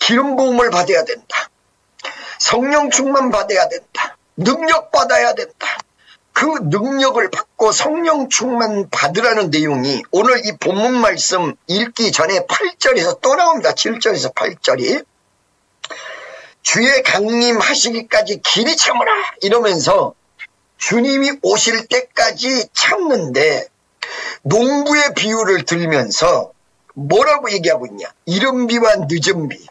기름 부음을 받아야 된다. 성령 충만 받아야 된다. 능력 받아야 된다. 그 능력을 받고 성령 충만 받으라는 내용이 오늘 이 본문 말씀 읽기 전에 8절에서 또 나옵니다. 7절에서 8절이 주의 강림하시기까지 길이 참으라 이러면서 주님이 오실 때까지 참는데 농부의 비유를 들면서 뭐라고 얘기하고 있냐. 이른비와 늦은비.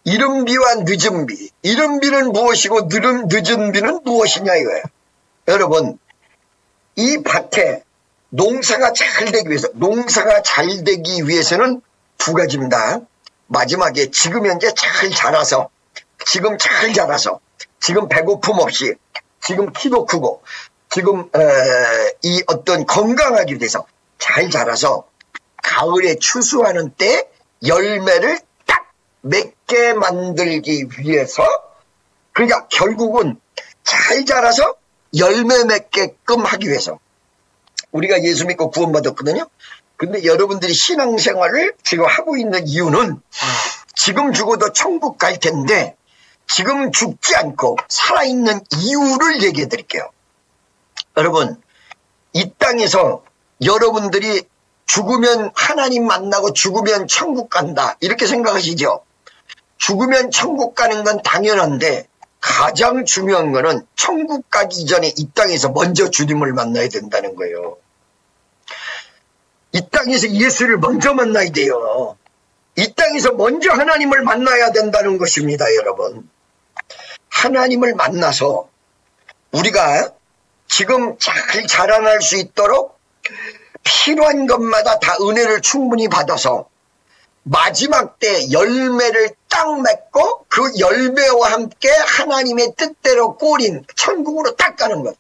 이른비와 늦은비. 이른비는 무엇이고 늦은비는 무엇이냐 이거예요. 여러분, 이 밭에 농사가 잘 되기 위해서는 두 가지입니다. 마지막에 지금 현재 잘 자라서 지금 배고픔 없이 지금 키도 크고 지금 이 어떤 건강하기 위해서 잘 자라서 가을에 추수하는 때 열매를 딱 맺게 만들기 위해서 그러니까 결국은 잘 자라서 열매 맺게끔 하기 위해서 우리가 예수 믿고 구원받았거든요. 근데 여러분들이 신앙생활을 지금 하고 있는 이유는 지금 죽어도 천국 갈 텐데 지금 죽지 않고 살아있는 이유를 얘기해 드릴게요. 여러분, 이 땅에서 여러분들이 죽으면 하나님 만나고 죽으면 천국 간다 이렇게 생각하시죠? 죽으면 천국 가는 건 당연한데 가장 중요한 거는 천국 가기 전에 이 땅에서 먼저 주님을 만나야 된다는 거예요. 이 땅에서 예수를 먼저 만나야 돼요. 이 땅에서 먼저 하나님을 만나야 된다는 것입니다, 여러분. 하나님을 만나서 우리가 지금 잘 자라날 수 있도록 필요한 것마다 다 은혜를 충분히 받아서 마지막 때 열매를 딱 맺고 그 열매와 함께 하나님의 뜻대로 꼬린 천국으로 딱 가는 것.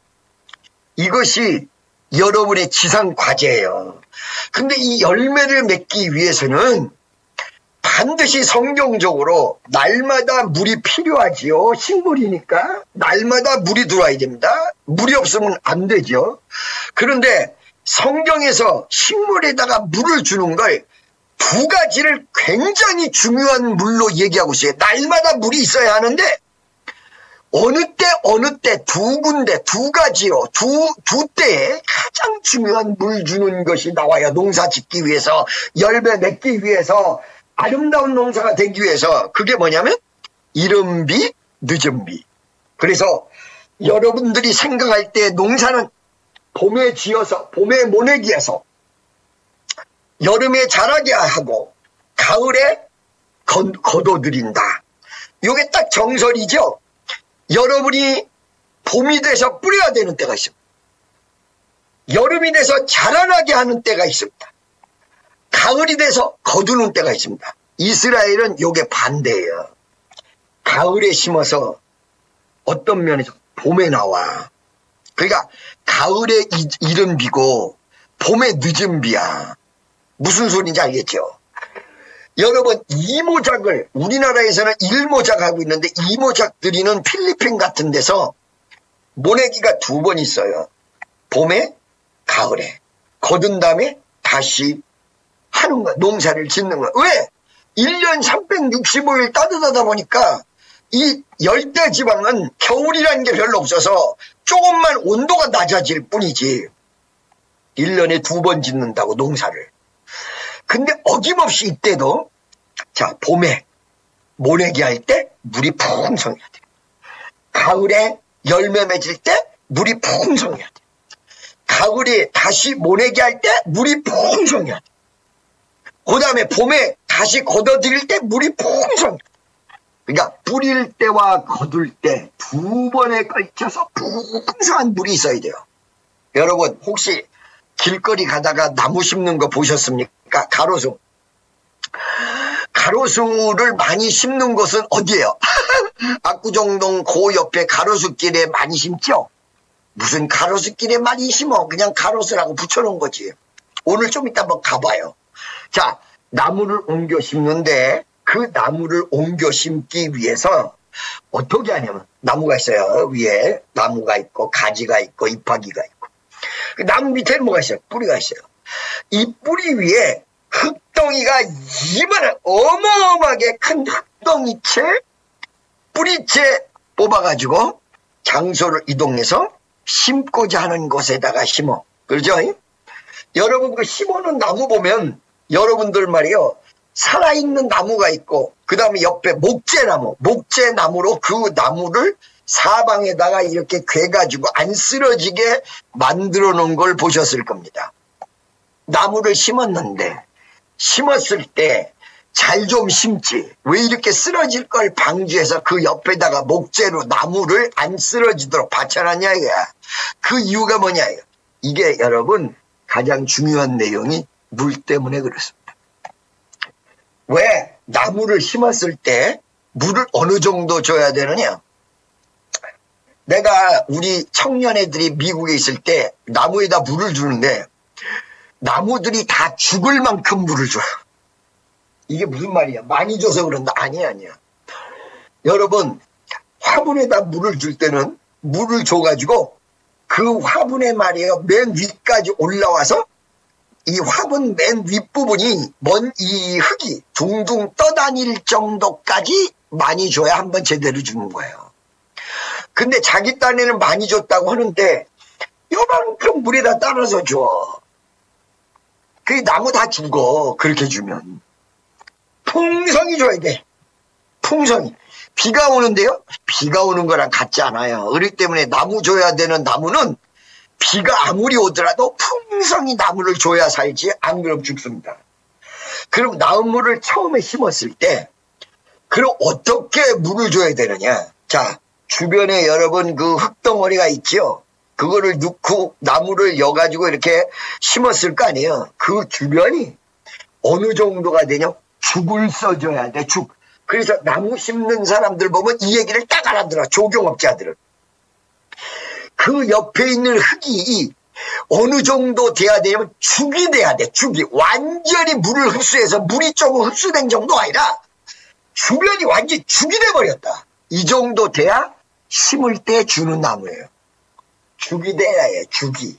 이것이 여러분의 지상 과제예요. 근데 이 열매를 맺기 위해서는 반드시 성경적으로 날마다 물이 필요하지요. 식물이니까 날마다 물이 들어와야 됩니다. 물이 없으면 안 되죠. 그런데 성경에서 식물에다가 물을 주는 걸 두 가지를 굉장히 중요한 물로 얘기하고 있어요. 날마다 물이 있어야 하는데 어느 때 두 군데 두 가지로 두 때에 가장 중요한 물 주는 것이 나와요. 농사 짓기 위해서 열매 맺기 위해서 아름다운 농사가 되기 위해서 그게 뭐냐면 이른비 늦은비. 그래서 여러분들이 생각할 때 농사는 봄에 지어서 봄에 모내기해서 여름에 자라게 하고 가을에 거둬들인다. 이게 딱 정설이죠. 여러분이 봄이 돼서 뿌려야 되는 때가 있습니다. 여름이 돼서 자라나게 하는 때가 있습니다. 가을이 돼서 거두는 때가 있습니다. 이스라엘은 이게 반대예요. 가을에 심어서 어떤 면에서 봄에 나와. 그러니까 가을에 이른 비고 봄에 늦은 비야. 무슨 소리인지 알겠죠? 여러분, 이모작을 우리나라에서는 일모작 하고 있는데 이모작 들이는 필리핀 같은 데서 모내기가 두 번 있어요. 봄에 가을에 거둔 다음에 다시 하는 거야. 농사를 짓는 거야. 왜? 1년 365일 따뜻하다 보니까 이 열대 지방은 겨울이라는 게 별로 없어서 조금만 온도가 낮아질 뿐이지 1년에 두 번 짓는다고 농사를. 근데 어김없이 이때도 자 봄에 모내기 할 때 물이 풍성해야 돼. 가을에 열매 맺을 때 물이 풍성해야 돼. 가을에 다시 모내기 할 때 물이 풍성해야 돼. 그 다음에 봄에 다시 걷어들일 때 물이 풍성해야 돼. 그러니까 뿌릴 때와 거둘 때 두 번에 걸쳐서 풍성한 물이 있어야 돼요. 여러분 혹시 길거리 가다가 나무 심는 거 보셨습니까? 가로수. 가로수를 많이 심는 곳은 어디예요? 압구정동 그 옆에 가로수길에 많이 심죠? 무슨 가로수길에 많이 심어. 그냥 가로수라고 붙여놓은 거지. 오늘 좀 이따 한번 가봐요. 자, 나무를 옮겨 심는데 그 나무를 옮겨 심기 위해서 어떻게 하냐면 나무가 있어요. 위에 나무가 있고 가지가 있고 잎사귀가 있고 그 나무 밑에 뭐가 있어요? 뿌리가 있어요. 이 뿌리 위에 흙 흙덩이가 이만한 어마어마하게 큰 흙덩이채 뿌리채 뽑아가지고 장소를 이동해서 심고자 하는 곳에다가 심어. 그렇죠? 여러분 그 심어놓은 나무 보면 여러분들 말이요, 살아있는 나무가 있고 그 다음에 옆에 목재나무로 그 나무를 사방에다가 이렇게 괴가지고 안 쓰러지게 만들어 놓은 걸 보셨을 겁니다. 나무를 심었는데 심었을 때 잘 좀 심지 왜 이렇게 쓰러질 걸 방지해서 그 옆에다가 목재로 나무를 안 쓰러지도록 받쳐놨냐 이거야. 그 이유가 뭐냐 이거. 이게 여러분 가장 중요한 내용이 물 때문에 그렇습니다. 왜 나무를 심었을 때 물을 어느 정도 줘야 되느냐. 내가 우리 청년 애들이 미국에 있을 때 나무에다 물을 주는데 나무들이 다 죽을 만큼 물을 줘요. 이게 무슨 말이야? 많이 줘서 그런다. 아니야. 여러분 화분에다 물을 줄 때는 물을 줘가지고 그 화분에 말이에요 맨 위까지 올라와서 이 화분 맨 윗부분이 이 흙이 둥둥 떠다닐 정도까지 많이 줘야 한번 제대로 주는 거예요. 근데 자기 딴에는 많이 줬다고 하는데 요만큼 물에다 따라서 줘. 그 나무 다 죽어. 그렇게 주면. 풍성히 줘야 돼. 풍성히. 비가 오는데요? 비가 오는 거랑 같지 않아요. 그렇기 때문에 나무 줘야 되는 나무는 비가 아무리 오더라도 풍성히 나무를 줘야 살지 안 그럼 죽습니다. 그럼 나무를 처음에 심었을 때 그럼 어떻게 물을 줘야 되느냐. 자, 주변에 여러분 그 흙덩어리가 있죠. 그거를 넣고 나무를 여가지고 이렇게 심었을 거 아니에요. 그 주변이 어느 정도가 되냐. 죽을 써줘야 돼. 죽. 그래서 나무 심는 사람들 보면 이 얘기를 딱 알아들어. 조경업자들은. 그 옆에 있는 흙이 어느 정도 돼야 되냐면 죽이 돼야 돼. 죽이. 완전히 물을 흡수해서 물이 조금 흡수된 정도가 아니라 주변이 완전히 죽이 돼버렸다. 이 정도 돼야 심을 때 주는 나무예요. 죽이 돼야 해. 죽이.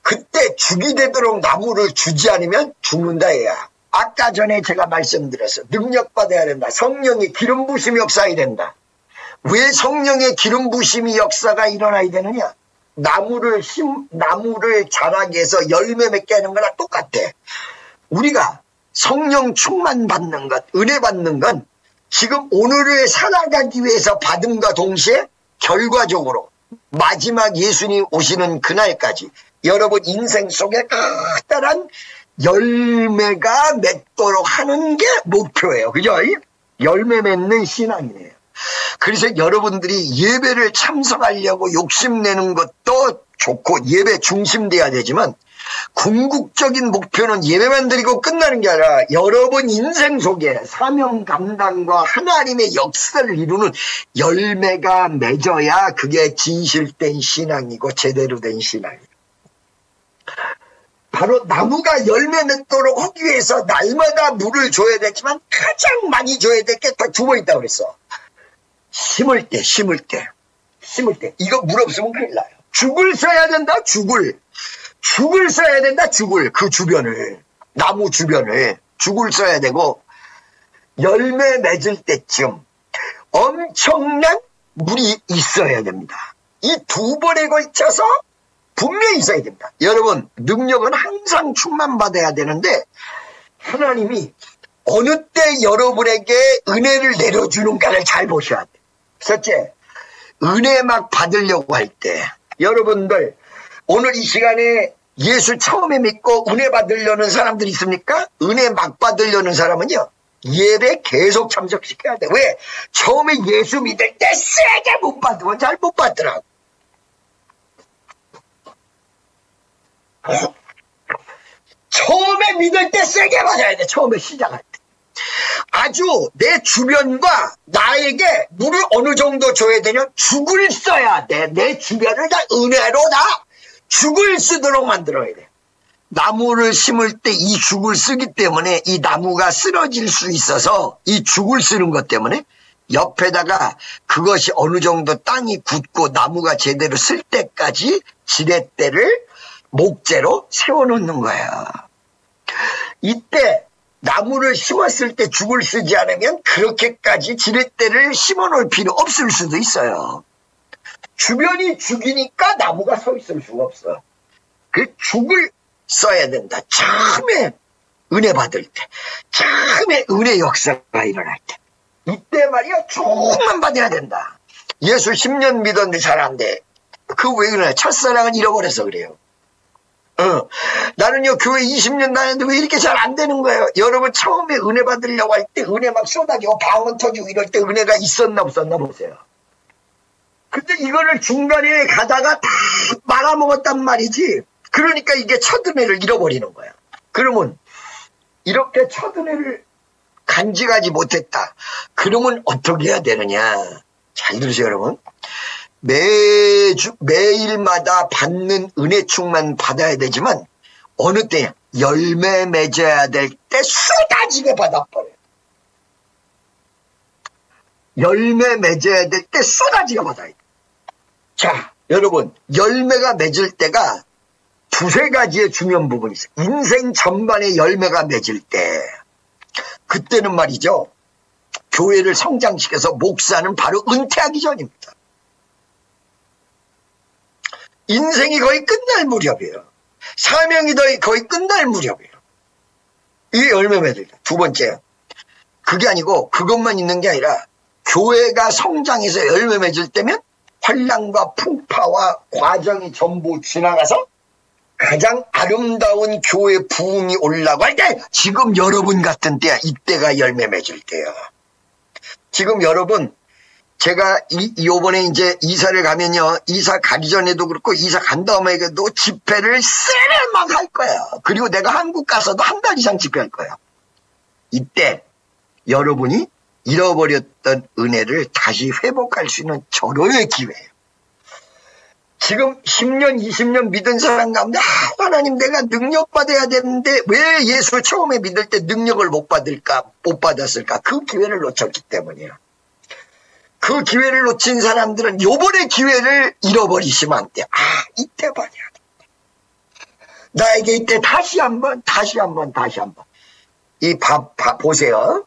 그때 죽이 되도록 나무를 주지 않으면 죽는다 얘야. 아까 전에 제가 말씀드렸어요. 능력받아야 된다. 성령의 기름 부심이 역사해야 된다. 왜 성령의 기름 부심이 역사가 일어나야 되느냐? 나무를 자라게 해서 열매 맺게 하는 거랑 똑같아. 우리가 성령 충만 받는 것, 은혜 받는 건 지금 오늘을 살아가기 위해서 받음과 동시에 결과적으로 마지막 예수님 오시는 그날까지 여러분 인생 속에 커다란 열매가 맺도록 하는 게 목표예요. 그죠? 열매 맺는 신앙이에요. 그래서 여러분들이 예배를 참석하려고 욕심내는 것도 좋고 예배 중심돼야 되지만 궁극적인 목표는 예배만 드리고 끝나는 게 아니라 여러분 인생 속에 사명 감당과 하나님의 역사를 이루는 열매가 맺어야 그게 진실된 신앙이고 제대로 된 신앙이에요. 바로 나무가 열매 맺도록 하기 위해서 날마다 물을 줘야 되지만 가장 많이 줘야 될 게 딱 두 번 있다고 그랬어. 심을 때. 이거 물 없으면 큰일 나요. 죽을 써야 된다. 죽을 써야 된다. 그 주변을. 나무 주변을. 죽을 써야 되고 열매 맺을 때쯤 엄청난 물이 있어야 됩니다. 이 두 번에 걸쳐서 분명히 있어야 됩니다. 여러분 능력은 항상 충만받아야 되는데 하나님이 어느 때 여러분에게 은혜를 내려주는가를 잘 보셔야 돼요. 첫째, 은혜 막 받으려고 할 때 여러분들 오늘 이 시간에 예수 처음에 믿고 은혜 받으려는 사람들이 있습니까? 은혜 막 받으려는 사람은요 예배 계속 참석시켜야 돼. 왜? 처음에 예수 믿을 때 세게 못 받으면 잘 못 받더라고. 처음에 믿을 때 세게 받아야 돼. 처음에 시작할 때. 아주 내 주변과 나에게 물을 어느 정도 줘야 되냐? 죽을 써야 돼. 내 주변을 다 은혜로 다 죽을 쓰도록 만들어야 돼. 나무를 심을 때 이 죽을 쓰기 때문에 이 나무가 쓰러질 수 있어서 이 죽을 쓰는 것 때문에 옆에다가 그것이 어느 정도 땅이 굳고 나무가 제대로 쓸 때까지 지렛대를 목재로 세워놓는 거야. 이때 나무를 심었을 때 죽을 쓰지 않으면 그렇게까지 지렛대를 심어놓을 필요 없을 수도 있어요. 주변이 죽이니까 나무가 서 있을 수가 없어. 그 죽을 써야 된다. 처음에 은혜 받을 때, 처음에 은혜 역사가 일어날 때, 이때 말이야 조금만 받아야 된다. 예수 10년 믿었는데 잘 안 돼. 그 왜 그래? 첫사랑은 잃어버려서 그래요. 나는요 교회 20년 다녔는데 왜 이렇게 잘 안 되는 거예요? 여러분 처음에 은혜 받으려고 할 때 은혜 막 쏟아지고 방언 터지고 이럴 때 은혜가 있었나 없었나 보세요. 근데 이거를 중간에 가다가 다 말아먹었단 말이지. 그러니까 이게 첫 은혜를 잃어버리는 거야. 그러면 이렇게 첫 은혜를 간직하지 못했다. 그러면 어떻게 해야 되느냐. 잘 들으세요 여러분. 매일마다 받는 은혜충만 받아야 되지만 어느 때 열매 맺어야 될 때 쏟아지게 받아버려요. 열매 맺어야 될 때 쏟아지게 받아야 돼. 자 여러분 열매가 맺을 때가 두세 가지의 중요한 부분이 있어요. 인생 전반에 열매가 맺을 때 그때는 말이죠. 교회를 성장시켜서 목사는 바로 은퇴하기 전입니다. 인생이 거의 끝날 무렵이에요. 사명이 거의 끝날 무렵이에요. 이게 열매 맺을 때. 두 번째, 그게 아니고 그것만 있는 게 아니라 교회가 성장해서 열매 맺을 때면 환난과 풍파와 과정이 전부 지나가서 가장 아름다운 교회 부흥이 올라고 할 때 지금 여러분 같은 때야. 이때가 열매 맺을 때야. 지금 여러분 제가 요번에 이제 이사를 가면요. 이사 가기 전에도 그렇고 이사 간 다음에도 집회를 세례 막 할 거예요. 그리고 내가 한국 가서도 한 달 이상 집회할 거예요. 이때 여러분이 잃어버렸던 은혜를 다시 회복할 수 있는 절호의 기회예요. 지금 10년, 20년 믿은 사람 가운데 하나님 내가 능력 받아야 되는데 왜 예수 처음에 믿을 때 능력을 못 받았을까? 그 기회를 놓쳤기 때문이에요. 그 기회를 놓친 사람들은 요번에 기회를 잃어버리시면 안 돼. 이때 봐야 돼. 나에게 이때 다시 한번. 보세요.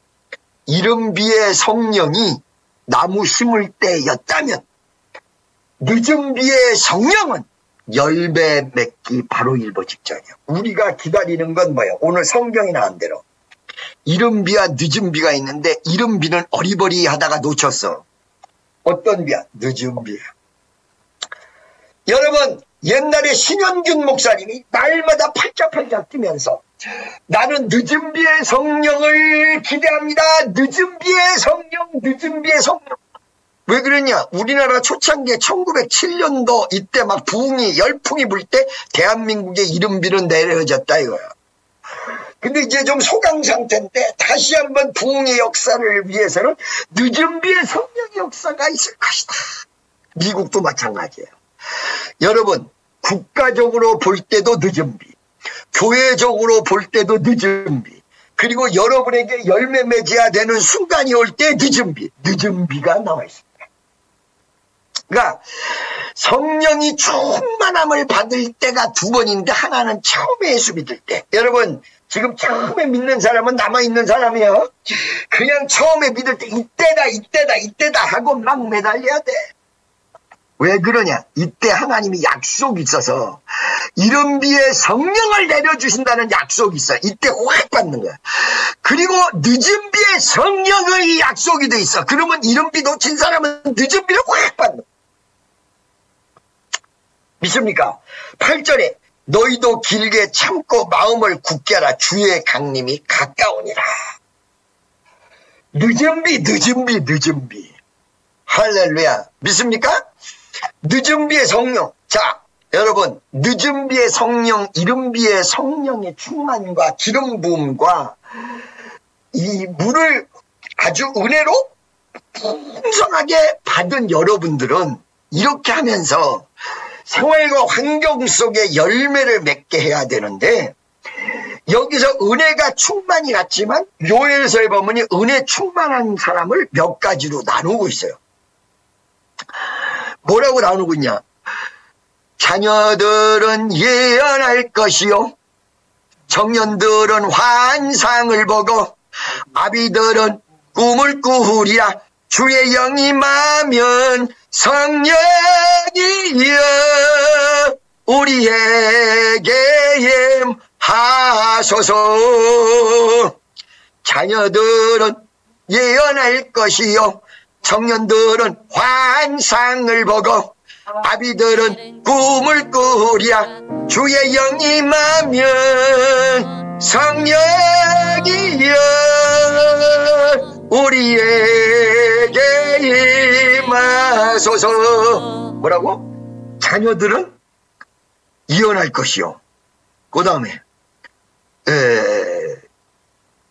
이른 비의 성령이 나무 심을 때였다면 늦은 비의 성령은 열매 맺기 바로 일보 직전이에요. 우리가 기다리는 건 뭐예요? 오늘 성경이 나온 대로 이른 비와 늦은 비가 있는데 이른 비는 어리버리하다가 놓쳤어. 어떤 비야? 늦은 비야. 여러분 옛날에 신현균 목사님이 날마다 팔짝팔짝 뛰면서 나는 늦은 비의 성령을 기대합니다. 늦은 비의 성령. 왜 그러냐? 우리나라 초창기에 1907년도 이때 막 부흥이 열풍이 불 때 대한민국의 이른 비는 내려졌다 이거야. 근데 이제 좀 소강 상태인데 다시 한번 부흥의 역사를 위해서는 늦은 비의 성령의 역사가 있을 것이다. 미국도 마찬가지예요. 여러분 국가적으로 볼 때도 늦은 비, 교회적으로 볼 때도 늦은 비, 그리고 여러분에게 열매 맺어야 되는 순간이 올 때 늦은 비가 나와 있습니다. 그러니까 성령이 충만함을 받을 때가 두 번인데 하나는 처음에 예수 믿을 때. 여러분 지금 처음에 믿는 사람은 남아있는 사람이에요. 그냥 처음에 믿을 때 이때다 하고 막 매달려야 돼. 왜 그러냐? 이때 하나님이 약속이 있어서 이른 비에 성령을 내려주신다는 약속이 있어. 이때 확 받는 거야. 그리고 늦은 비에 성령의 약속이 돼 있어. 그러면 이른 비 놓친 사람은 늦은 비를 확 받는 거야. 믿습니까? 8절에 너희도 길게 참고 마음을 굳게 하라. 주의 강림이 가까우니라. 늦은 비. 할렐루야. 믿습니까? 늦은 비의 성령. 자, 여러분, 늦은 비의 성령, 이른 비의 성령의 충만과 기름 부음과 이 물을 아주 은혜로 풍성하게 받은 여러분들은 이렇게 하면서 생활과 환경 속에 열매를 맺게 해야 되는데, 여기서 은혜가 충만이 같지만 요엘서에 보면 은혜 충만한 사람을 몇 가지로 나누고 있어요. 뭐라고 나누고 있냐? 자녀들은 예언할 것이요, 청년들은 환상을 보고 아비들은 꿈을 꾸리라. 주의 영이 임하면 성령이여 우리에게 임하소서. 자녀들은 예언할 것이요 청년들은 환상을 보고 아비들은 꿈을 꾸랴. 주의 영이 임하면 성령이여 우리에게 임하소서. 뭐라고? 자녀들은 예언할 것이요. 그 다음에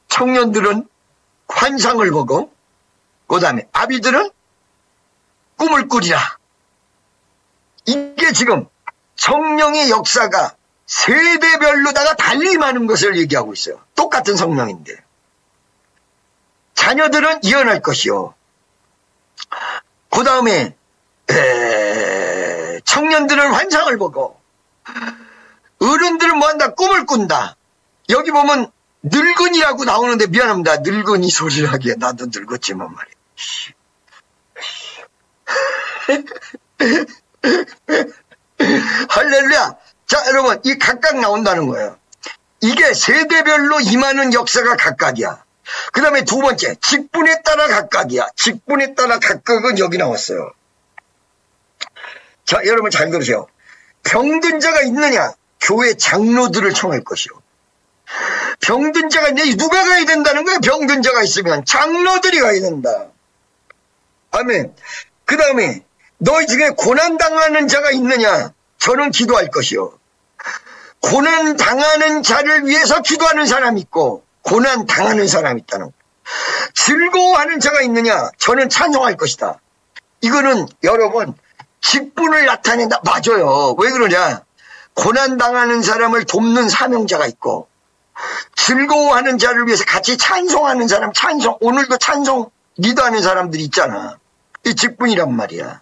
청년들은 환상을 보고 그 다음에 아비들은 꿈을 꾸리라. 이게 지금 성령의 역사가 세대별로다가 달리 많은 것을 얘기하고 있어요. 똑같은 성령인데. 자녀들은 예언할 것이요. 그 다음에 청년들은 환상을 보고 어른들은 뭐한다? 꿈을 꾼다. 여기 보면 늙은이라고 나오는데 미안합니다. 늙은이 소리를 하기에 나도 늙었지만 말이야. 할렐루야. 자, 여러분, 이 각각 나온다는 거예요. 이게 세대별로 임하는 역사가 각각이야. 그 다음에 두 번째, 직분에 따라 각각이야. 직분에 따라 각각은 여기 나왔어요. 자, 여러분 잘 들으세요. 병든 자가 있느냐? 교회 장로들을 청할 것이요. 병든 자가 있느냐? 누가 가야 된다는 거야? 병든 자가 있으면 장로들이 가야 된다. 아멘. 그 다음에 너희 중에 고난당하는 자가 있느냐? 저는 기도할 것이요. 고난당하는 자를 위해서 기도하는 사람이 있고 고난당하는 사람이 있다는 거예요. 즐거워하는 자가 있느냐? 저는 찬송할 것이다. 이거는 여러분 직분을 나타낸다. 맞아요. 왜 그러냐? 고난당하는 사람을 돕는 사명자가 있고 즐거워하는 자를 위해서 같이 찬송하는 사람, 오늘도 찬송 리더하는 사람들이 있잖아. 이 직분이란 말이야.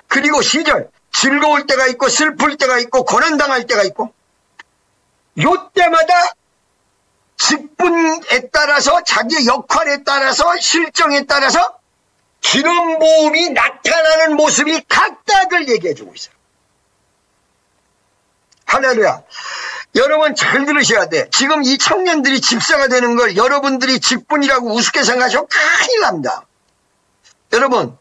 그리고 시절, 즐거울 때가 있고 슬플 때가 있고 고난당할 때가 있고 요때마다 직분에 따라서 자기의 역할에 따라서 실정에 따라서 기름부음이 나타나는 모습이 각각을 얘기해주고 있어요. 할렐루야. 여러분 잘 들으셔야 돼. 지금 이 청년들이 집사가 되는 걸 여러분들이 직분이라고 우습게 생각하시면 큰일 납니다. 여러분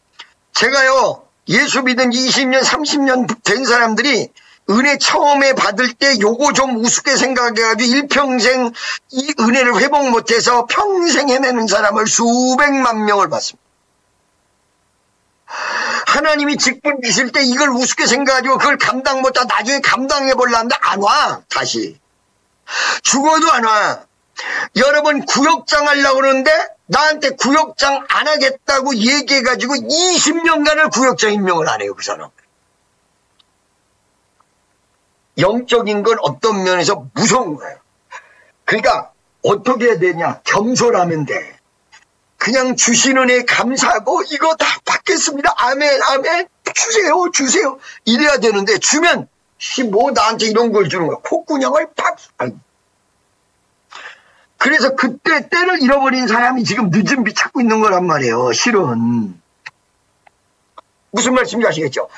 제가요 예수 믿은 20년 30년 된 사람들이 은혜 처음에 받을 때 요거 좀 우습게 생각해가지고 일평생 이 은혜를 회복 못해서 평생 헤매는 사람을 수백만 명을 봤습니다. 하나님이 직분 주실 때 이걸 우습게 생각하고 그걸 감당 못하고 나중에 감당해보려 하는데 안 와. 다시 죽어도 안 와. 여러분 구역장 하려고 그러는데 나한테 구역장 안 하겠다고 얘기해가지고 20년간을 구역장 임명을 안 해요. 그 사람. 영적인 건 어떤 면에서 무서운 거예요. 그러니까 어떻게 해야 되냐? 겸손하면 돼. 그냥 주시는 애 감사하고 이거 다 받겠습니다. 아멘 아멘 주세요 이래야 되는데 주면 뭐 나한테 이런 걸 주는 거야. 콧구녕을 팍. 그래서 그때 때를 잃어버린 사람이 지금 늦은 비 찾고 있는 거란 말이에요. 실은 무슨 말씀인지 아시겠죠?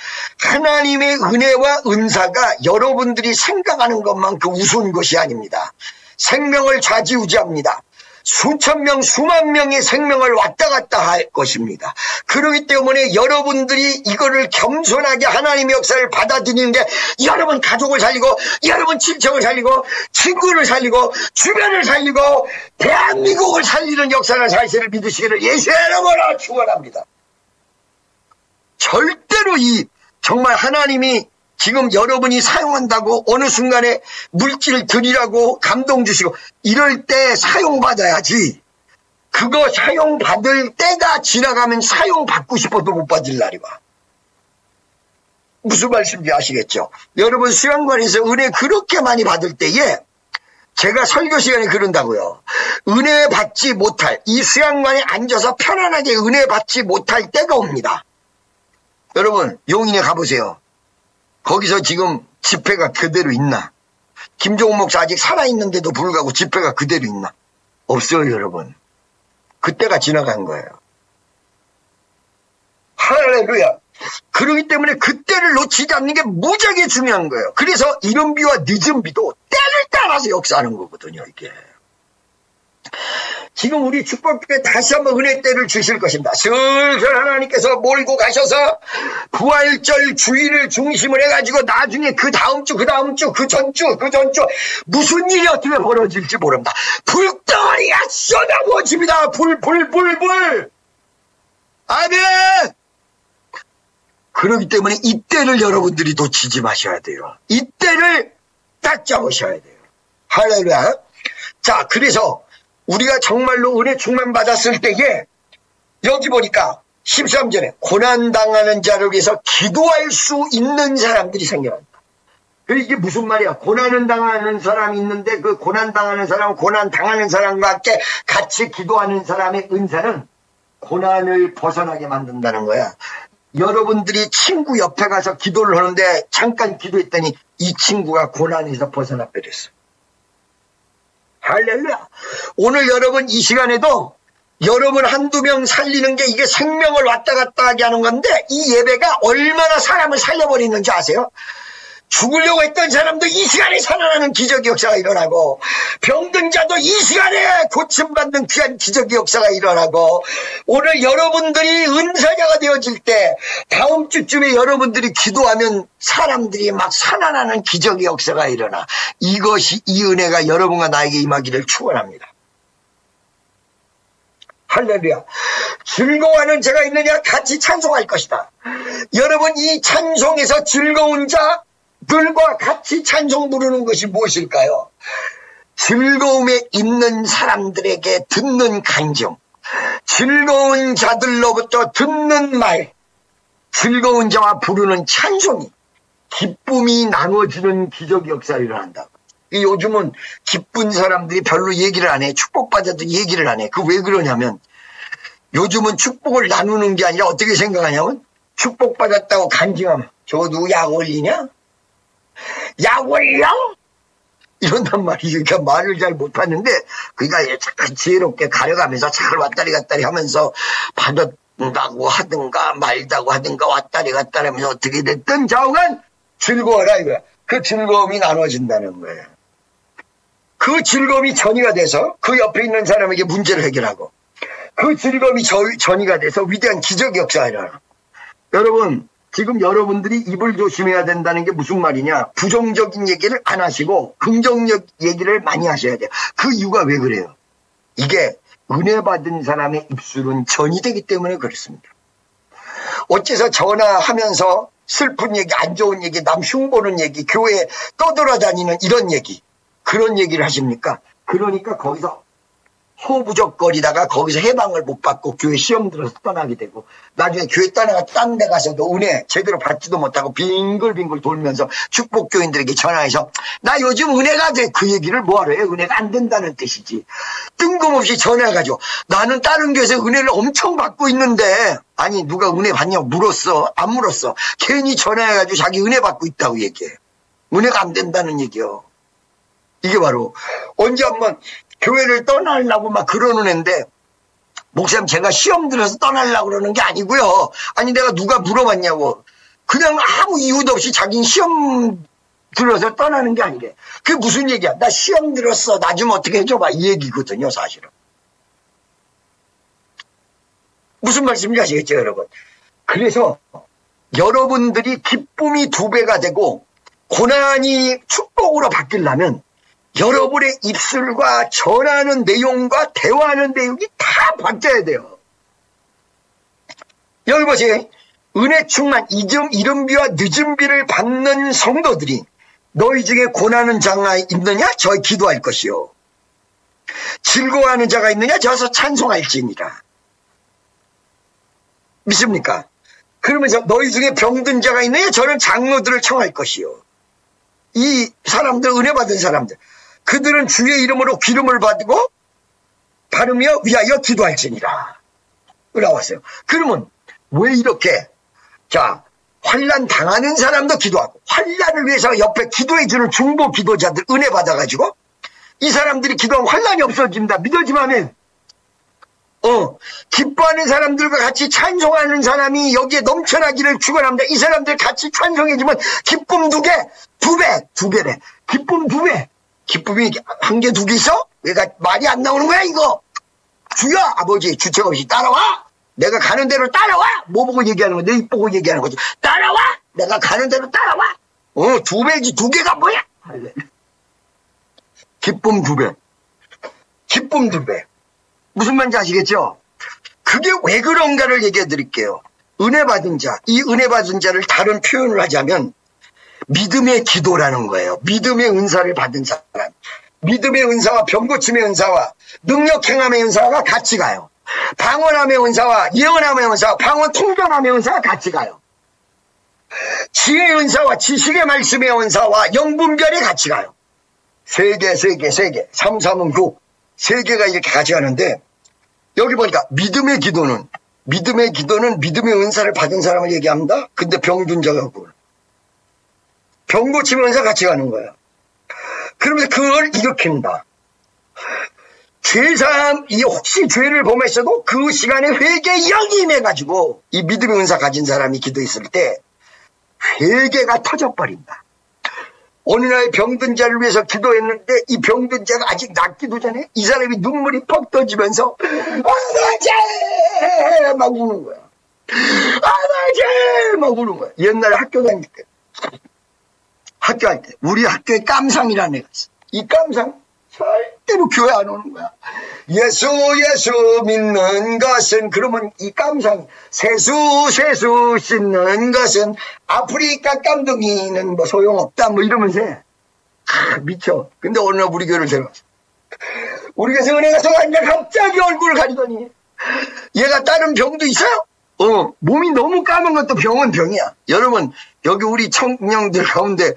하나님의 은혜와 은사가 여러분들이 생각하는 것만큼 우스운 것이 아닙니다. 생명을 좌지우지합니다. 수천 명, 수만 명의 생명을 왔다 갔다 할 것입니다. 그렇기 때문에 여러분들이 이거를 겸손하게 하나님의 역사를 받아들이는 게 여러분 가족을 살리고 여러분 친척을 살리고 친구를 살리고 주변을 살리고 대한민국을 살리는 역사를 사실을 믿으시기를 예수의 이름으로 축원합니다. 절대로 정말 하나님이 지금 여러분이 사용한다고 어느 순간에 물질 드리라고 감동 주시고 이럴 때 사용받아야지. 그거 사용받을 때가 지나가면 사용받고 싶어도 못 받을 날이 와. 무슨 말씀인지 아시겠죠? 여러분 수양관에서 은혜 그렇게 많이 받을 때에 제가 설교 시간에 그런다고요. 은혜 받지 못할 이 수양관에 앉아서 편안하게 은혜 받지 못할 때가 옵니다. 여러분 용인에 가보세요. 거기서 지금 집회가 그대로 있나? 김종훈 목사 아직 살아있는데도 불구하고 집회가 그대로 있나? 없어요, 여러분. 그때가 지나간 거예요. 할렐루야. 그렇기 때문에 그때를 놓치지 않는 게 무지하게 중요한 거예요. 그래서 이른 비와 늦은 비도 때를 따라서 역사하는 거거든요, 이게. 지금 우리 축복교회 다시 한번 은혜 때를 주실 것입니다. 슬슬 하나님께서 몰고 가셔서 부활절 주일을 중심을 해가지고 나중에 그 다음 주, 그 전주 무슨 일이 어떻게 벌어질지 모릅니다. 불덩어리가 쏟아부어집니다. 불. 아멘. 그렇기 때문에 이때를 여러분들이 놓치지 마셔야 돼요. 이때를 딱 잡으셔야 돼요. 할렐루야. 자, 그래서 우리가 정말로 은혜 충만 받았을 때에 여기 보니까 13절에 고난당하는 자를 위해서 기도할 수 있는 사람들이 생겨난다. 이게 무슨 말이야? 고난을 당하는 사람이 있는데 그 고난당하는 사람은 고난당하는 사람과 함께 같이 기도하는 사람의 은사는 고난을 벗어나게 만든다는 거야. 여러분들이 친구 옆에 가서 기도를 하는데 잠깐 기도했더니 이 친구가 고난에서 벗어나 버렸어. 할렐루야. 오늘 여러분 이 시간에도 여러분 한두 명 살리는 게 이게 생명을 왔다 갔다 하게 하는 건데 이 예배가 얼마나 사람을 살려버리는지 아세요? 죽으려고 했던 사람도 이 시간에 살아나는 기적의 역사가 일어나고 병든 자도 이 시간에 고침받는 귀한 기적의 역사가 일어나고 오늘 여러분들이 은사자가 되어질 때 다음 주쯤에 여러분들이 기도하면 사람들이 막 살아나는 기적의 역사가 일어나. 이것이 이 은혜가 여러분과 나에게 임하기를 축원합니다. 할렐루야. 즐거워하는 자가 있느냐? 같이 찬송할 것이다. 여러분 이 찬송에서 즐거운 자들과 같이 찬송 부르는 것이 무엇일까요? 즐거움에 있는 사람들에게 듣는 간증, 즐거운 자들로부터 듣는 말, 즐거운 자와 부르는 찬송이 기쁨이 나눠지는 기적의 역사가 일어난다. 요즘은 기쁜 사람들이 별로 얘기를 안 해. 축복받아도 얘기를 안 해. 그 왜 그러냐면 요즘은 축복을 나누는 게 아니라 어떻게 생각하냐면 축복받았다고 간증하면 저 누구 약 올리냐? 약 올려? 이런단 말이에요. 그러니까 말을 잘 못하는데 그러니까 참 지혜롭게 가려가면서 잘 왔다리 갔다리 하면서 받았다고 하든가 말다고 하든가 왔다리 갔다리 하면서 어떻게 됐든 좌우간 즐거워라 이거야. 그 즐거움이 나눠진다는 거예요. 그 즐거움이 전이가 돼서 그 옆에 있는 사람에게 문제를 해결하고 그 즐거움이 전이가 돼서 위대한 기적의 역사가 일어나. 여러분 지금 여러분들이 입을 조심해야 된다는 게 무슨 말이냐. 부정적인 얘기를 안 하시고 긍정적 얘기를 많이 하셔야 돼요. 그 이유가 왜 그래요? 이게 은혜 받은 사람의 입술은 전이 되기 때문에 그렇습니다. 어째서 전화하면서 슬픈 얘기, 안 좋은 얘기, 남 흉보는 얘기, 교회에 떠돌아다니는 이런 얘기, 그런 얘기를 하십니까? 그러니까 거기서 호부적거리다가 거기서 해방을 못 받고 교회 시험 들어서 떠나게 되고 나중에 교회 떠나가 딴 데 가서도 은혜 제대로 받지도 못하고 빙글빙글 돌면서 축복교인들에게 전화해서 나 요즘 은혜가 돼. 그 얘기를 뭐하러 해? 은혜가 안 된다는 뜻이지. 뜬금없이 전화해가지고 나는 다른 교회에서 은혜를 엄청 받고 있는데 아니 누가 은혜 받냐고 물었어? 안 물었어. 괜히 전화해가지고 자기 은혜 받고 있다고 얘기해. 은혜가 안 된다는 얘기요. 이게 바로 언제 한번 교회를 떠나려고 막 그러는 애인데 목사님 제가 시험 들어서 떠나려고 그러는 게 아니고요. 아니 내가 누가 물어봤냐고. 그냥 아무 이유도 없이 자기는 시험 들어서 떠나는 게 아니래. 그게 무슨 얘기야. 나 시험 들었어. 나 좀 어떻게 해줘봐. 이 얘기거든요 사실은. 무슨 말씀인지 아시겠죠 여러분. 그래서 여러분들이 기쁨이 2배가 되고 고난이 축복으로 바뀌려면 여러분의 입술과 전하는 내용과 대화하는 내용이 다 바뀌어야 돼요. 여기 보세요. 은혜 충만, 이른 비와 늦은 비를 받는 성도들이 너희 중에 고난하는 자가 있느냐? 저 기도할 것이요. 즐거워하는 자가 있느냐? 저서 찬송할지니라. 믿습니까? 그러면서 너희 중에 병든 자가 있느냐? 저는 장로들을 청할 것이요. 이 사람들, 은혜 받은 사람들. 그들은 주의 이름으로 기름을 받고 바르며 위하여 기도할지니라. 나왔어요. 그러면 왜 이렇게 자 환난 당하는 사람도 기도하고, 환난을 위해서 옆에 기도해주는 중보 기도자들 은혜 받아가지고 이 사람들이 기도하면 환난이 없어진다. 믿어지면 기뻐하는 사람들과 같이 찬송하는 사람이 여기에 넘쳐나기를 축원합니다. 이 사람들 같이 찬송해주면 기쁨 두 배래. 기쁨 2배. 기쁨이 한 개, 2개 있어? 내가 말이 안 나오는 거야 이거. 주여 아버지 주책 없이 따라와. 내가 가는 대로 따라와. 뭐 보고 얘기하는 거야? 내 입 보고 얘기하는 거지. 따라와. 내가 가는 대로 따라와. 2배지. 2개가 뭐야? 기쁨 2배. 기쁨 2배. 무슨 말인지 아시겠죠? 그게 왜 그런가를 얘기해 드릴게요. 은혜 받은 자, 이 은혜 받은 자를 다른 표현을 하자면 믿음의 기도라는 거예요. 믿음의 은사를 받은 사람. 믿음의 은사와 병고침의 은사와 능력 행함의 은사가 같이 가요. 방언함의 은사와 예언함의 은사와 방언 통변함의 은사가 같이 가요. 지혜의 은사와 지식의 말씀의 은사와 영분별이 같이 가요. 3개. 3, 3은 9. 3개가 이렇게 같이 가는데 여기 보니까 믿음의 기도는 믿음의 은사를 받은 사람을 얘기합니다. 근데 병든 자가 없고 병 고치는 은사 같이 가는 거야. 그러면서 그걸 일으킵니다. 죄사함이 혹시 죄를 범했어도 그 시간에 회개의 영이 임해가지고 이 믿음의 은사 가진 사람이 기도했을 때 회개가 터져버린다. 어느 날 병든 자를 위해서 기도했는데 이 병든 자가 아직 낫기도 전에 이 사람이 눈물이 퍽 터지면서 아버지! 막 우는 거야. 아버지! 막 우는 거야. 옛날에 학교 다닐 때. 학교할 때. 우리 학교에 깜상이라는 애가 있어. 이 깜상 절대로 교회 안 오는 거야. 예수 믿는 것은 그러면 이 깜상 세수 씻는 것은 아프리카 깜둥이는 뭐 소용없다 뭐 이러면서 해. 미쳐. 근데 어느 날 우리 교회를 데려왔어. 우리 교회에서 은혜 가서 완전 갑자기 얼굴을 가리더니 얘가 다른 병도 있어요? 몸이 너무 까만 것도 병은 병이야. 여러분 여기 우리 청년들 가운데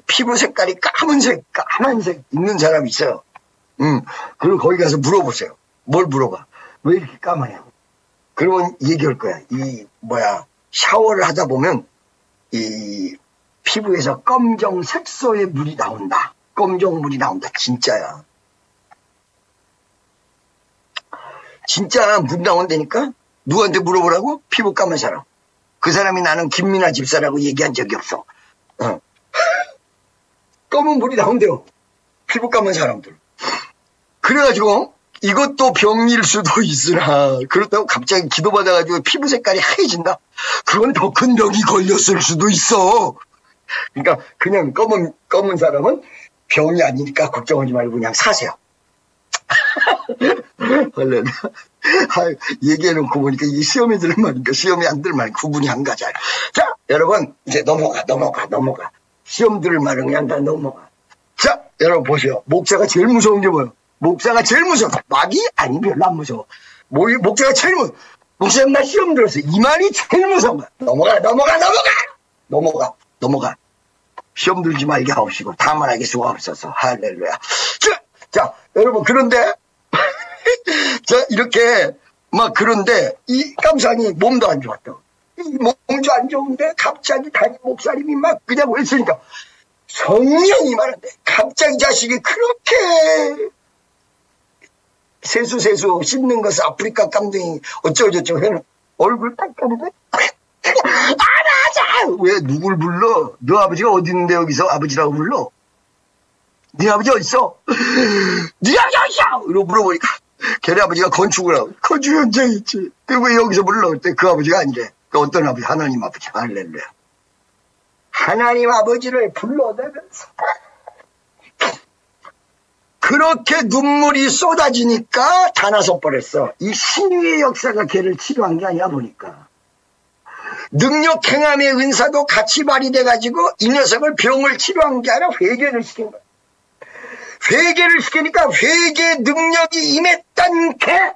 피부 색깔이 까만색 있는 사람이 있어요. 그리고 거기 가서 물어보세요. 뭘 물어봐? 왜 이렇게 까마냐고. 그러면 얘기할 거야. 샤워를 하다 보면 이 피부에서 검정 색소의 물이 나온다. 검정물이 나온다. 진짜야. 진짜 물 나온다니까? 누구한테 물어보라고? 피부 까만 사람. 그 사람이 나는 김민아 집사라고 얘기한 적이 없어. 검은 물이 나온대요. 피부 까만 사람들. 그래가지고 이것도 병일 수도 있으나 그렇다고 갑자기 기도받아가지고 피부 색깔이 하얘진다? 그건 더 큰 병이 걸렸을 수도 있어. 그러니까 그냥 검은 사람은 병이 아니니까 걱정하지 말고 그냥 사세요. 원래 얘기해놓고 보니까 이게 시험에 들 말인가 시험에 안 들 말인가 구분이 안 가잖아. 자 여러분 이제 넘어가. 시험 들 말은 그냥 다 넘어가. 자 여러분 보시오. 목사가 제일 무서운 게 뭐예요? 목사가 제일 무서워. 마귀? 아니 별로 안 무서워. 목사가 제일 무서워. 목사님 나 시험 들었어. 이 말이 제일 무서운 거야. 넘어가. 시험 들지 말게 하옵시고 다만하게 수고하옵소서. 할렐루야. 자 여러분 그런데 자 이렇게 막 그런데 이 깜상이 몸도 안 좋았다고. 몸도 안 좋은데 갑자기 담임 목사님이 막 그냥 외치니까 성령이 말한대. 갑자기 자식이 그렇게 세수 씻는 것은 아프리카 깜둥이 어쩌고저쩌고 해는 얼굴 딱 까는데 알아자! 왜 누굴 불러? 너 아버지가 어디 있는데 여기서 아버지라고 불러? 네 아버지 어딨어? 네 아버지 어딨어? 이러고 물어보니까 걔네 아버지가 건축을 하고 건축 현장에 있지. 그리고 왜 여기서 불러? 그때 그 아버지가 아니래. 그 어떤 아버지? 하나님 아버지. 할렐루야. 하나님 아버지를 불러내면서 그렇게 눈물이 쏟아지니까 다 나서 버렸어. 이 신유의 역사가 걔를 치료한 게 아니야 보니까. 능력 행함의 은사도 같이 발휘돼가지고 이 녀석을 병을 치료한 게 아니라 회개를 시킨 거야. 회개를 시키니까 회개 능력이 임했던 게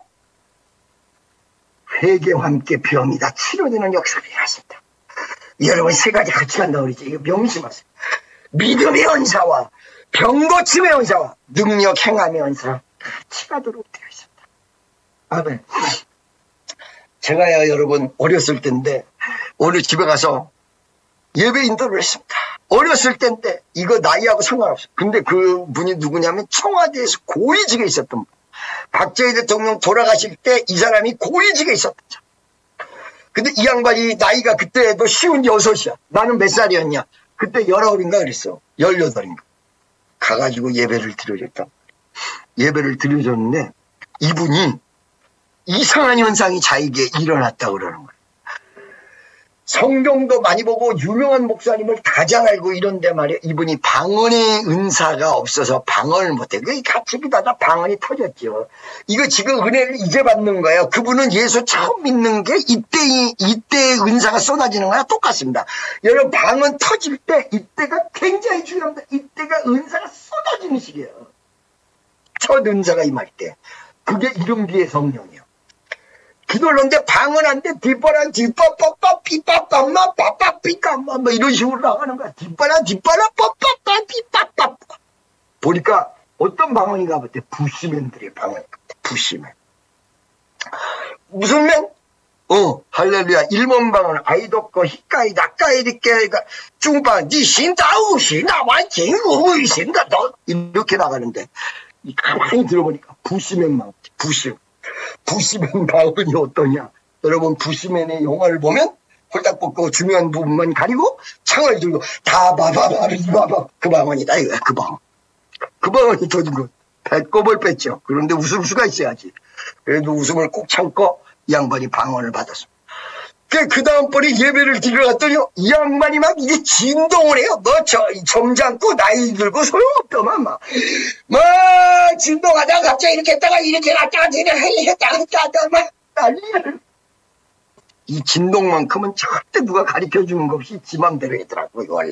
회개와 함께 병이 다 치료되는 역사가 일어났습니다. 여러분 세 가지 같이 간다고 그러지. 이거 명심하세요. 믿음의 은사와 병고침의 은사와 능력 행함의 은사 같이 가도록 되어 있습니다. 아멘. 제가야 여러분 어렸을 때인데 오늘 집에 가서 예배 인도를 했습니다. 어렸을 때인데 이거 나이하고 상관없어요. 근데 그 분이 누구냐면 청와대에서 고위직에 있었던 분. 박정희 대통령 돌아가실 때 이 사람이 고위직에 있었죠. 근데 이 양반이 나이가 그때도 56이야. 나는 몇 살이었냐? 그때 19인가 그랬어. 18인가. 가가지고 예배를 드려줬다. 예배를 드려줬는데 이분이 이상한 현상이 자기에게 일어났다고 그러는 거예요. 성경도 많이 보고 유명한 목사님을 다 잘 알고 이런데 말이야. 이분이 방언의 은사가 없어서 방언을 못해. 그 같이 기다다 방언이 터졌죠. 이거 지금 은혜를 이제 받는 거예요. 그분은 예수 처음 믿는 게 이때의 은사가 쏟아지는 거랑 똑같습니다. 여러분 방언 터질 때 이때가 굉장히 중요합니다. 이때가 은사가 쏟아지는 시기예요. 첫 은사가 임할 때. 그게 이름기의 성령이에요. 기도를 하는데 방언 안 돼. 뒷바람 뒷빠빠빠 삐빠빠마 빠빠삐까마 뭐 이런 식으로 나가는 거야. 뒷바람 빠빠빠 삐빠빠빠. 보니까 어떤 방언인가 봤대. 부시맨들의 방언. 부시맨. 무슨 맨? 할렐루야. 일본 방언 아이도코 히카이 나카이리케가 중반 니 신다우 신나와 징우 신다 너 이렇게 나가는데 가만히 들어보니까 부시맨 방언. 부시맨 방언이 어떠냐? 여러분 부시맨의 영화를 보면 홀딱 벗고 중요한 부분만 가리고 창을 들고 다바바바리바바 그 방언이다 이거야. 그 방언. 그 방언이 터진 거. 배꼽을 뺐죠. 그런데 웃을 수가 있어야지. 그래도 웃음을 꼭 참고 이 양반이 방언을 받았습니다. 그 다음번에 예배를 드리러 갔더니 이 양반이 막 이게 진동을 해요. 너 점잖고 나이 들고 소용없더만 막 진동하다가 갑자기 이렇게 했다가 이렇게 갔다가 이렇게 했다가 막 난리를. 이 진동만큼은 절대 누가 가르쳐주는 것 없이 지 맘대로 하더라고 원래.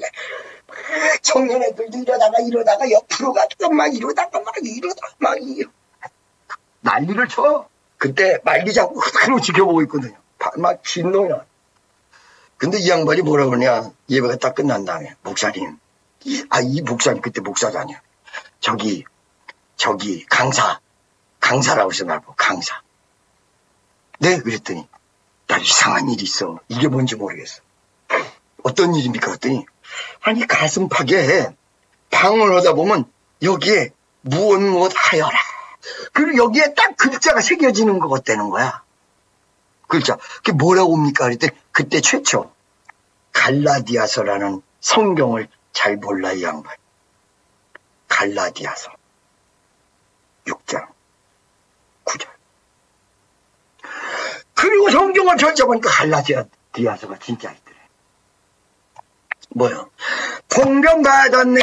청년 애들도 이러다가 옆으로 갔다가 막 이러다가 난리를 쳐. 그때 말리지 않고 그대로 지켜보고 있거든요. 막 진동이야. 근데 이 양반이 뭐라 그러냐. 예배가 딱 끝난 다음에 목사님. 이 목사님 그때 목사도 아니야. 저기 강사라고 해서 날 보고 강사. 네 그랬더니 나 이상한 일이 있어. 이게 뭔지 모르겠어. 어떤 일입니까? 그랬더니 아니 가슴팍에 방언을 하다 보면 여기에 무엇 하여라. 그리고 여기에 딱 글자가 새겨지는 것 같다는 거야. 글자. 그게 뭐라고 합니까? 그랬더니 그때 최초 갈라디아서라는 성경을 잘 몰라 이 양반. 갈라디아서 6장 9절. 그리고 성경을 펼쳐보니까 갈라디아서가 진짜 있더래. 뭐요? 통변받았네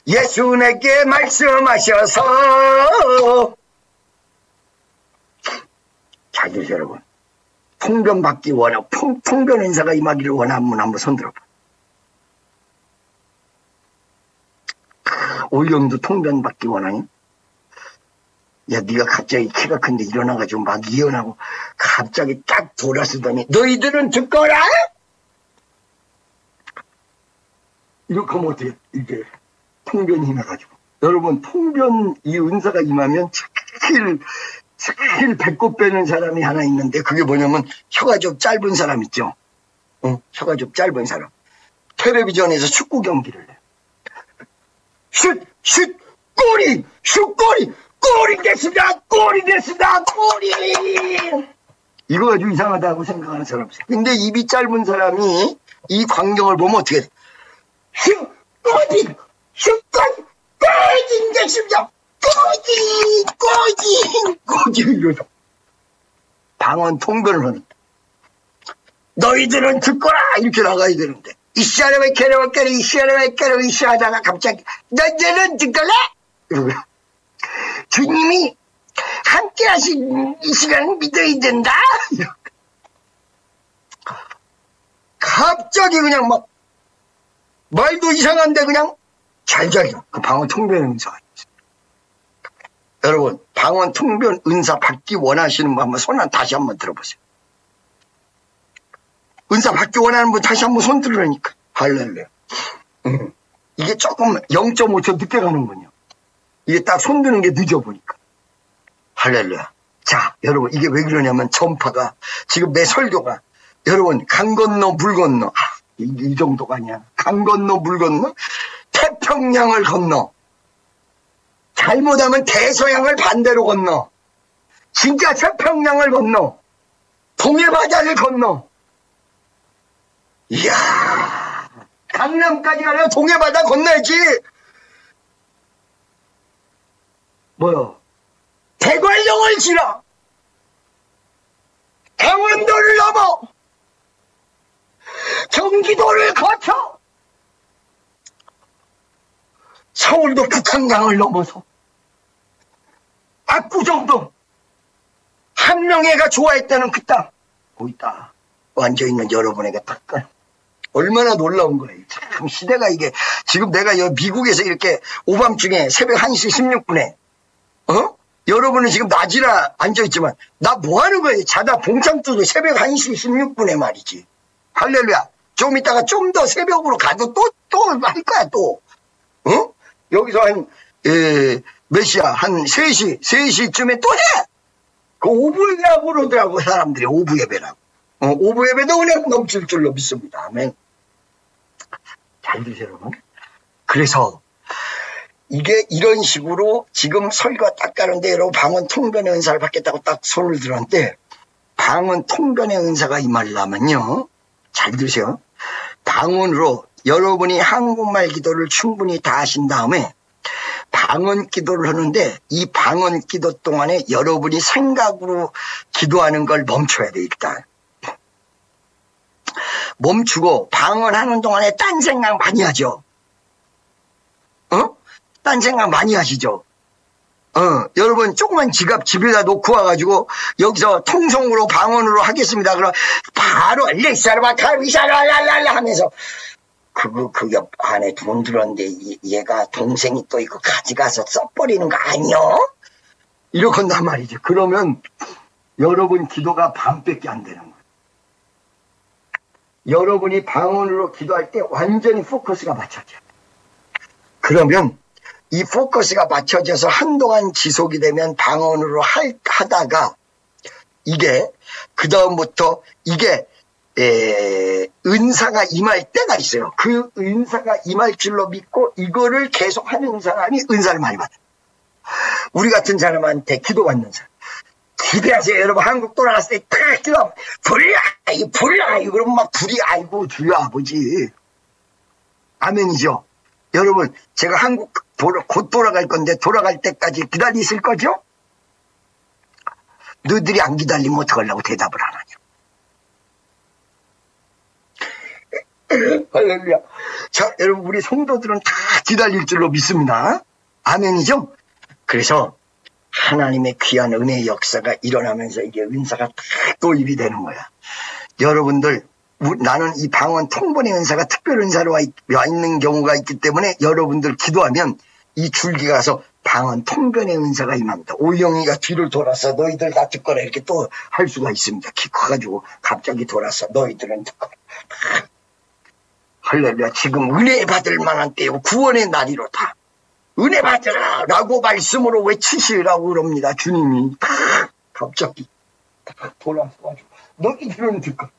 예수 내게 말씀하셔서. 잘 들으세요 여러분. 통변받기 원하고 통변 은사가 임하기를 원하는 분 한번 손들어봐. 올영도 통변받기 원하니? 야 네가 갑자기 키가 큰데 일어나가지고 막 이혼하고 갑자기 딱 돌아서더니 너희들은 듣거라? 이렇게 하면 어떻게 이게 통변이 임해가지고. 여러분 통변 이 은사가 임하면 제일 배꼽 빼는 사람이 하나 있는데 그게 뭐냐면 혀가 좀 짧은 사람 있죠. 혀가 좀 짧은 사람. 텔레비전에서 축구 경기를 해. 슛 골이 골이 됐습니다. 골이 이거 가지고 이상하다고 생각하는 사람 없어요. 근데 입이 짧은 사람이 이 광경을 보면 어떻게 돼? 골이 됐습니다. 꼬지 이러죠. 방언 통변을 하는데 너희들은 듣거라 이렇게 나가야 되는데 이시아레웨 캐레웨 이시 하다가 갑자기 너희들은 듣거라 이러고 주님이 함께 하신 이 시간을 믿어야 된다. 갑자기 그냥 막 말도 이상한데 그냥 잘 그 방언 통변 은사가 있어요. 여러분 방언 통변 은사 받기 원하시는 분 한번 손 다시 한번 들어보세요. 은사 받기 원하는 분 다시 한번 손 들으라니까. 할렐루야. 이게 조금 0.5초 늦게 가는군요. 이게 딱 손 드는 게 늦어 보니까. 할렐루야. 자, 여러분, 이게 왜 그러냐면 전파가 지금 내 설교가 여러분 강 건너 물 건너 이 정도가 아니야. 강 건너 물 건너 태평양을 건너 잘못하면 대서양을 반대로 건너 진짜 태평양을 건너 동해바다를 건너 이야 강남까지 가려면 동해바다 건너야지. 뭐요? 대관령을 지나 강원도를 넘어 경기도를 거쳐 서울도 북한강을 넘어서 압구정도 한명회가 좋아했다는 그 땅 거기다 앉아있는 여러분에게 딱 얼마나 놀라운 거예요. 참 시대가 이게 지금 내가 미국에서 이렇게 오밤중에 새벽 1시 16분에 여러분은 지금 낮이라 앉아있지만 나 뭐하는 거예요. 자다 봉창 뜨도 새벽 1시 16분에 말이지. 할렐루야. 좀 이따가 좀 더 새벽으로 가도 또 할 거야 또. 여기서 몇 시야? 한 3시쯤에 또 해. 그 오부 예배라고 그러더라고 사람들이. 오부 예배라고. 오부 예배도 은혜가 넘칠 줄로 믿습니다. 아멘. 잘 들으세요 여러분. 그래서 이게 이런 식으로 지금 설교가 딱 가는데 여러분 방언 통변의 은사를 받겠다고 딱 손을 들었는데 방언 통변의 은사가 임하려면요. 잘 들으세요. 방언으로 여러분이 한국말 기도를 충분히 다 하신 다음에 방언 기도를 하는데 이 방언 기도 동안에 여러분이 생각으로 기도하는 걸 멈춰야 돼 일단. 멈추고 방언하는 동안에 딴 생각 많이 하죠. 딴 생각 많이 하시죠. 여러분 조그만 지갑 집에다 놓고 와가지고 여기서 통성으로 방언으로 하겠습니다. 그럼 바로 레사르바카비샤라랄랄라 하면서 그 옆 안에 돈 들었는데 얘가 동생이 또 이거 가져가서 써버리는 거 아니요? 이렇게 한단 말이죠. 그러면 여러분 기도가 반밖에 안 되는 거예요. 여러분이 방언으로 기도할 때 완전히 포커스가 맞춰져요. 그러면 이 포커스가 맞춰져서 한동안 지속이 되면 방언으로 하다가 이게 그 다음부터 이게 은사가 임할 때가 있어요. 그 은사가 임할 줄로 믿고 이거를 계속 하는 사람이 은사를 많이 받아요. 우리 같은 사람한테 기도받는 사람. 기대하세요. 여러분 한국 돌아갔을 때 탁 기도 불라 그러면 막 불이 아이고 주여 아버지. 아멘이죠. 여러분 제가 한국 곧 돌아갈 건데 돌아갈 때까지 기다리실 거죠? 너희들이 안 기다리면 어떡하려고 대답을 안 하냐. 할렐루야. 자 여러분 우리 성도들은 다 기다릴 줄로 믿습니다. 아멘이죠? 그래서 하나님의 귀한 은혜의 역사가 일어나면서 이게 은사가 딱 도입이 되는 거야. 여러분들 나는 이 방언 통번의 은사가 특별 은사로 와 있는 경우가 있기 때문에 여러분들 기도하면 이 줄기가 가서 방언 통변의 은사가 임합니다. 오영이가 뒤를 돌아서 너희들 다 듣거라 이렇게 또 할 수가 있습니다. 키 커가지고 갑자기 돌아서 너희들은 듣거라. 할렐루야. 지금 은혜 받을 만한 때요. 구원의 날이로다. 은혜 받으라 라고 말씀으로 외치시라고 그럽니다. 주님이 갑자기 돌아서가지고 너희들은 듣거라.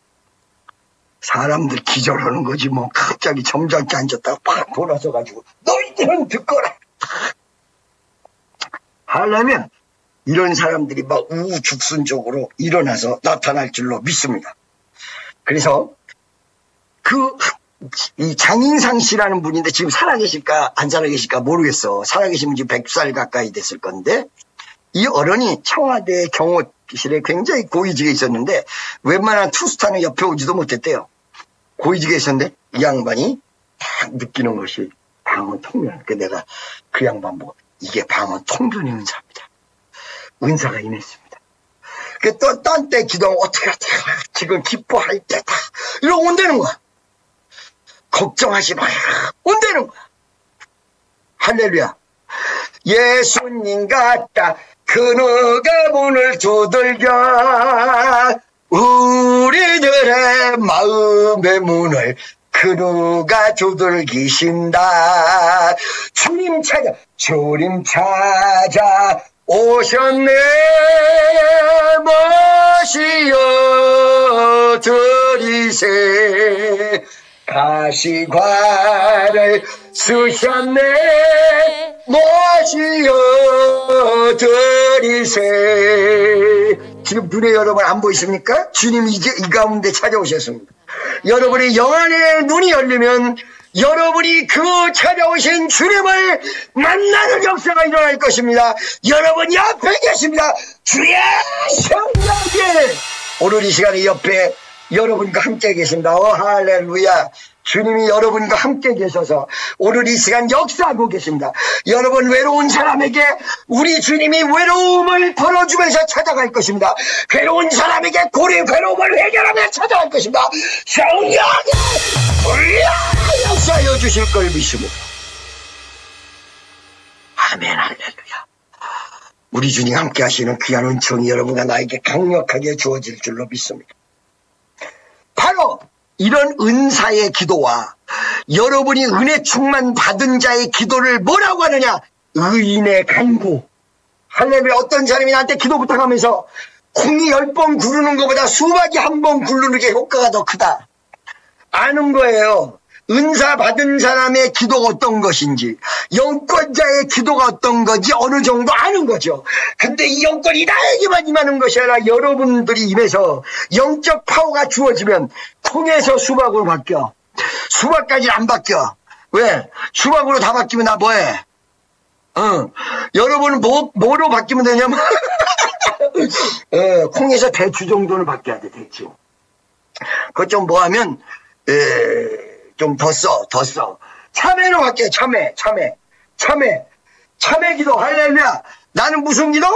사람들 기절하는 거지 뭐. 갑자기 점잖게 앉았다가 팍 돌아서가지고 너희들은 듣거라. 하려면 이런 사람들이 막 우죽순적으로 일어나서 나타날 줄로 믿습니다. 그래서 이 장인상 씨라는 분인데 지금 살아계실까 안 살아계실까 모르겠어. 살아계시면 지금 100살 가까이 됐을 건데 이 어른이 청와대 경호실에 굉장히 고위직에 있었는데 웬만한 투스타는 옆에 오지도 못했대요. 고위직에 있었는데 이 양반이 딱 느끼는 것이 방언 통변. 내가 그 양반 보고 이게 방언 통변의 은사입니다. 은사가 임했습니다. 또 딴 때 기도하면 어떻게 지금 기뻐할 때다 이러고 온다는 거야. 걱정하지 마라 온다는 거야. 할렐루야. 예수님 같다 그 누가 문을 두들겨 우리들의 마음의 문을 그 누가 두들기신다. 주님 찾아 오셨네 모시어 드리세 가시관을 쓰셨네 모시어 드리세. 지금 눈에 여러분 안 보이십니까? 주님이 이제 이 가운데 찾아오셨습니다. 여러분의 영안의 눈이 열리면 여러분이 그 찾아오신 주님을 만나는 역사가 일어날 것입니다. 여러분 옆에 계십니다. 주의 성령님 오늘 이 시간에 옆에 여러분과 함께 계십니다. 할렐루야. 주님이 여러분과 함께 계셔서 오늘 이 시간 역사하고 계십니다. 여러분 외로운 사람에게 우리 주님이 외로움을 덜어주면서 찾아갈 것입니다. 괴로운 사람에게 괴로움을 해결하며 찾아갈 것입니다. 성령이 역사하여 주실 걸 믿습니다. 아멘. 할렐루야. 우리 주님 함께 하시는 귀한 은총이 여러분과 나에게 강력하게 주어질 줄로 믿습니다. 바로 이런 은사의 기도와 여러분이 은혜 충만 받은 자의 기도를 뭐라고 하느냐? 의인의 간구. 할렐루야. 어떤 사람이 나한테 기도 부탁하면서 콩이 10번 구르는 것보다 수박이 한 번 구르는 게 효과가 더 크다. 아는 거예요. 은사 받은 사람의 기도가 어떤 것인지, 영권자의 기도가 어떤 건지 어느 정도 아는 거죠. 근데 이 영권이 나에게만 임하는 것이 아니라 여러분들이 임해서 영적 파워가 주어지면 콩에서 수박으로 바뀌어. 수박까지는 안 바뀌어. 왜? 수박으로 다 바뀌면 나 뭐해? 여러분은 뭐로 바뀌면 되냐면 콩에서 대추 정도는 바뀌어야 돼. 대추. 그것 좀 뭐하면 좀 더 써. 참회로 바뀌어요. 참회 기도. 할렐루야. 나는 무슨 기도?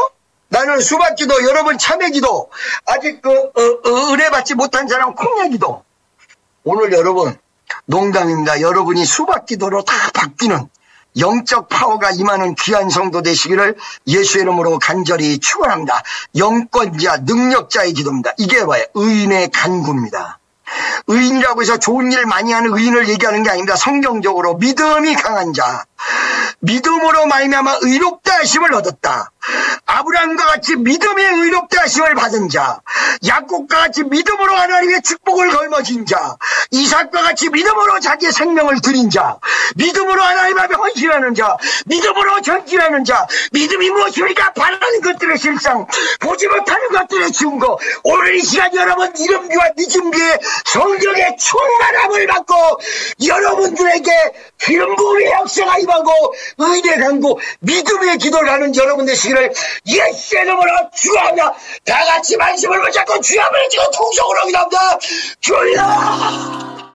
나는 수박 기도. 여러분 참회 기도. 아직 은혜 받지 못한 사람은 콩의 기도. 오늘 여러분 농담입니다. 여러분이 수박 기도로 다 바뀌는 영적 파워가 임하는 귀한 성도 되시기를 예수의 이름으로 간절히 축원합니다. 영권자, 능력자의 기도입니다. 이게 뭐예요? 의인의 간구입니다. 의인이라고 해서 좋은 일 많이 하는 의인을 얘기하는 게 아닙니다. 성경적으로 믿음이 강한 자, 믿음으로 말미암아 의롭다 하심을 얻었다. 아브라함과 같이 믿음의 의롭다 하심을 받은 자, 야곱과 같이 믿음으로 하나님의 축복을 걸머진 자, 이삭과 같이 믿음으로 자기의 생명을 드린 자, 믿음으로 하나님 앞에 헌신하는 자, 믿음으로 전진하는 자. 믿음이 무엇입니까? 바라는 것들의 실상, 보지 못하는 것들의 증거. 오늘 이 시간 여러분 이름비와 믿음비의 성령의 충만함을 받고 여러분들에게 기름 부음의 역사가 임하고 의인의 간구, 믿음의 기도를 하는 여러분 되시기를 예수의 이름으로 축원합니다. 다 같이 말씀을 붙잡고 주여 한번 외치고 통성으로 기도합니다. 주여.